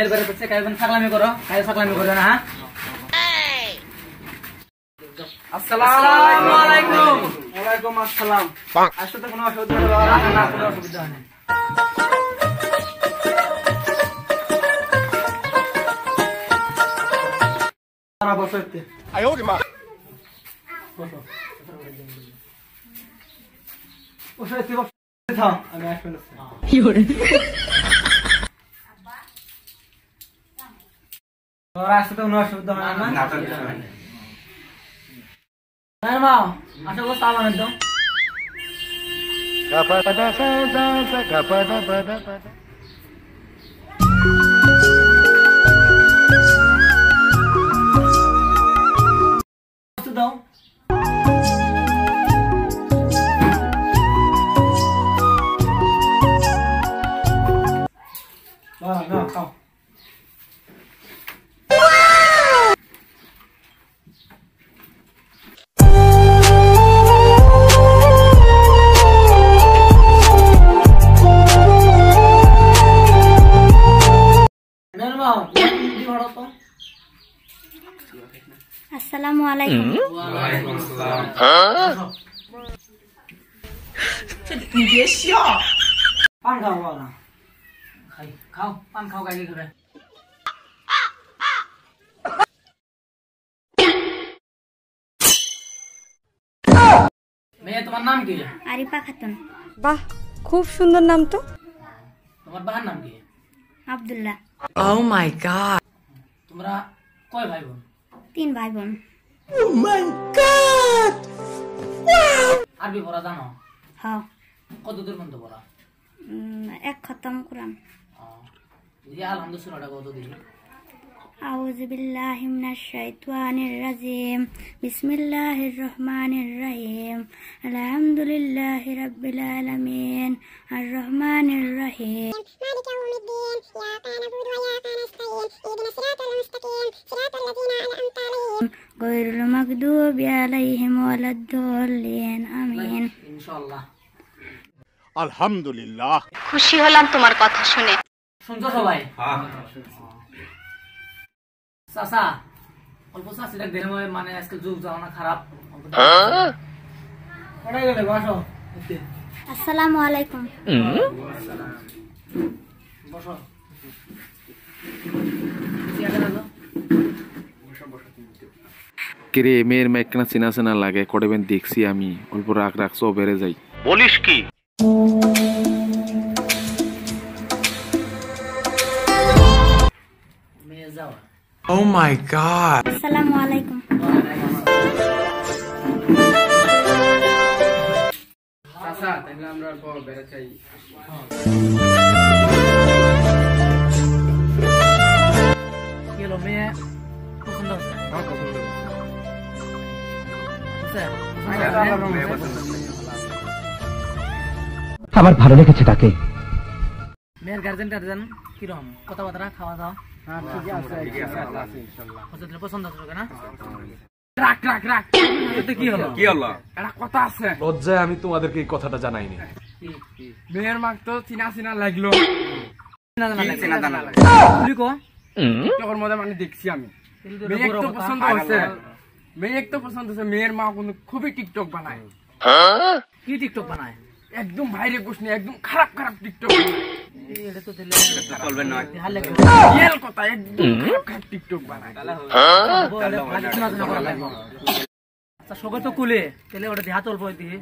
মেয়ের ঘরে করছে কাইবেন ছাগলামি করো কাই ছাগলামি করো না। হ্যাঁ আসসালামু আলাইকুম। ওয়ালাইকুম আসসালাম। আসলে কোনো অসুবিধা না, কোনো অসুবিধা নেই। সারা বছরতে আয় ওরে মা বসো বসো এতে বসো থাম আমি আসলে কি করে তোরা আসতে কোনো অসুবিধা হয় না? না তো কিছু হয় না। না মা আশা করো সাবান একদম গাপাদা সাদা গাপাদা বাদা বাদা দাও না খাও আসসালামু আলাইকুম। ওয়ালাইকুম আসসালাম। পান খাও বাবা খাই খাও পান খাও গাইলে করে মেয়ে তোমার নাম কি? আরিফা খাতুন। বাহ খুব সুন্দর নাম তো। তোমার বাবার নাম কি? আব্দুল্লাহ। Oh my god তোমরা কয় ভাই বোন? 3 ভাই বোন। Oh my god আরবি পড়া জানো? হ্যাঁ কত দূর পর্যন্ত পড়া? এক খতম কোরআন। এই আলহামদুলিল্লাহটা কত দিন? আউযু বিল্লাহি মিনাশ শাইতানির রাজিম। বিসমিল্লাহির রহমানির রহিম। আলহামদুলিল্লাহি রাব্বিল আলামিন আর রহমানির রহিম মালিক ইয়াউমিদ্দিন ইয়াকা নাবুদু ওয়া ইয়াকা নাস্তাইন ইহদিনাস সিরাতাল মুস্তাকিম সিরাতাল লাযিনা আন'আমতা আলাইহিম গায়রিল মাগদুবি আলাইহিম ওয়ালাদ-দাল্লিন আমিন। ইনশাআল্লাহ। আলহামদুলিল্লাহ। খুশি হলাম তোমার কথা শুনে। শুনছো সবাই? হ্যাঁ চাচা অল্প চাষিটা দেহ মানে আজকে যুগ যাওয়া খারাপ। পড়াই গেলে বসো আসসালামু আলাইকুম। বসো কিরে মেয়ের মেঘনা চেনা চেনা লাগে কড়েবেন দেখছি আমি অল্প রাগ রাখছো বেড়ে যাই বলিস কি মেয়ে যাও। Oh my god আসসালামু আলাইকুম। চাচা তাহলে আমরা অল্প বেড়ে চাই। কি হলো মেয়ে পছন্দ হচ্ছে? হ্যাঁ পছন্দ হচ্ছে। আবার ভালো লেগেছে তাকে। মেয়ের গার্জেনটা জানেন কিরকম কথাবার্তা খাওয়া দাওয়া? পছন্দ আছে না? রাখ রাখ রাখ কি হলো কি হলো একটা কথা আছে লজ্জায় আমি তোমাদেরকে এই কথাটা জানাইনি মেয়ের মাক তো চিনা চিনা লাগলো তখন মধ্যে মানে দেখছি আমি মেয়ে তো পছন্দ হচ্ছে মেয়ে তো পছন্দ হচ্ছে মেয়ের মা কিন্তু খুবই টিকটক বানায় কি টিকটক বানায় একদম বাইরে বসনি একদম খারাপ খারাপ টিকটক এটা তো দিলে চলবে না হালে রিয়েল কথা একদম খারাপ খারাপ টিকটক বানায় আচ্ছা সবে তো কুলে তাহলে ওটা দেহা চলবো দিয়ে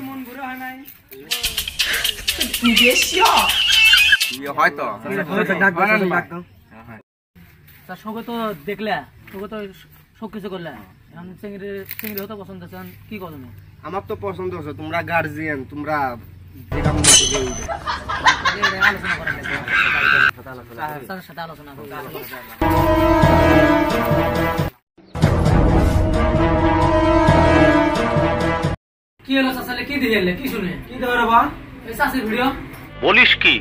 মন ঘুরে হয় নাই হয়তো সঙ্গে তো দেখলে তোকে তো সব কিছু করলে চিংড়ি চিংড়ি হতে পছন্দ আছেন কি করো তুমি আমার তো পছন্দ হচ্ছে তোমরা গার্জিয়ান তোমরা যেটা মনে আলোচনা করা সাথে আলোচনা করবো কি হলো চাচালে কি দিলে কি শুনে কি দেবে বা এই চাষের ভিডিও বলিস কি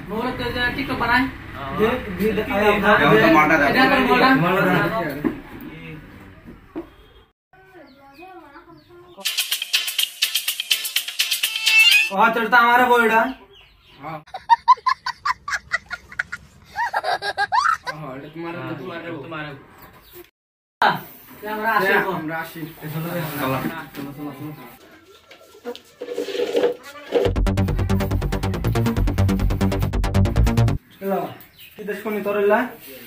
মোবাইল তো টিকটক বানায় আমার বইটা এটা তোমার আমরা আসি এখন। আমরা আসি কি শুনি তোরলা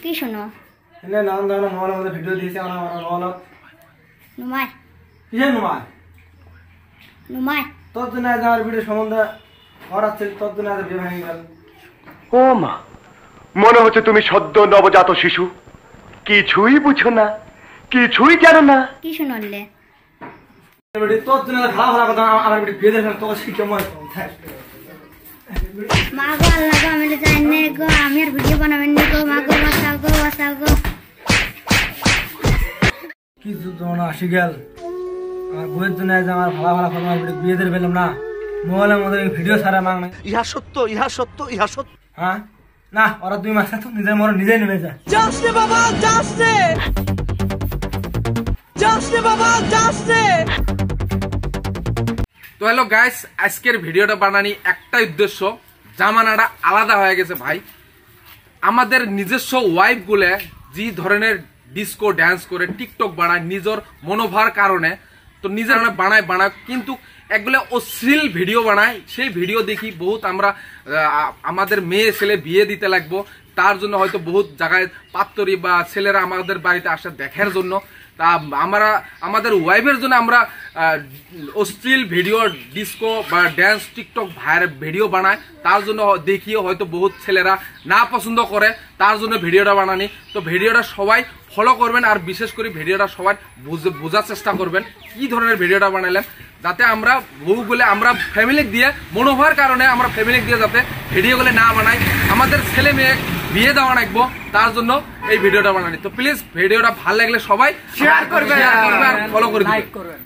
কি শোনো এনে নাম দাও মোবাইল মধ্যে ভিডিও দিয়েছে আমরা মোবাইল নুমাই কিসের নুমাই নুমাই তোর জন্য আজ আমার ভিডিও সম্বন্ধে করাচ্ছে তোর জন্য আজ বিয়ে ভেঙে গেল ও মা মনে হচ্ছে তুমি সদ্য নবজাত শিশু কিছুই বুঝো না কিছুই জানো না কি শুনলে তোর জন্য ভালো ভালো কথা আমার ভিডিও বিয়ে দেখলাম তোকে শিখে মনে মা গো আল্লাহ গো আমি জানি না গো আমি আর ভিডিও বানাবেন না গো মা গো বাঁচাও গো কি যন্ত্রণা আসি গেল আমার বইয়ের জন্য আজ আমার ভালো ভালো কথা আমার ভিডিও বিয়ে দিয়ে পেলাম না মোবাইলের মধ্যে ভিডিও ছাড়া মাং নাই ইহা সত্য ইহা সত্য ইহা সত্য হ্যাঁ না ওরা 2 মাস তো নিজের মনে নিজেই নেমে যায় তো হ্যালো গাইস, আজকের ভিডিওটা বানানি একটাই উদ্দেশ্য, জামানাটা আলাদা হয়ে গেছে ভাই। আমাদের নিজস্ব ওয়াইফ গুলো যে ধরনের ডিস্কো ড্যান্স করে টিকটক বানায় নিজের মনোভার কারণে, তো নিজের বানায় কিন্তু একগুলো অশ্লীল ভিডিও বানায়। সেই ভিডিও দেখি বহুত আমরা আমাদের মেয়ে ছেলে বিয়ে দিতে লাগবো, তার জন্য হয়তো বহুত জায়গায় পাত্তরি বা ছেলেরা আমাদের বাড়িতে আসে দেখার জন্য। তা আমরা আমাদের ওয়াইফের জন্য আমরা অশ্লীল ভিডিও ডিস্কো বা ড্যান্স টিকটক ভাইয়ের ভিডিও বানায়, তার জন্য দেখিও হয়তো বহুত ছেলেরা না পছন্দ করে, তার জন্য ভিডিওটা বানানি। তো ভিডিওটা সবাই ফলো করবেন, আর বিশেষ করে ভিডিওটা সবাই বোঝার চেষ্টা করবেন কি ধরনের ভিডিওটা বানাইলেন, যাতে আমরা বউগুলো আমরা ফ্যামিলি দিয়ে মনোভার কারণে আমরা ফ্যামিলি দিয়ে যাতে ভিডিওগুলো না বানাই, আমাদের ছেলে মেয়ে বিয়ে দেওয়া রাখবো, তার জন্য এই ভিডিওটা বানানি। তো প্লিজ ভিডিওটা ভালো লাগলে সবাই শেয়ার করবেন আর ফলো করে দিবেন।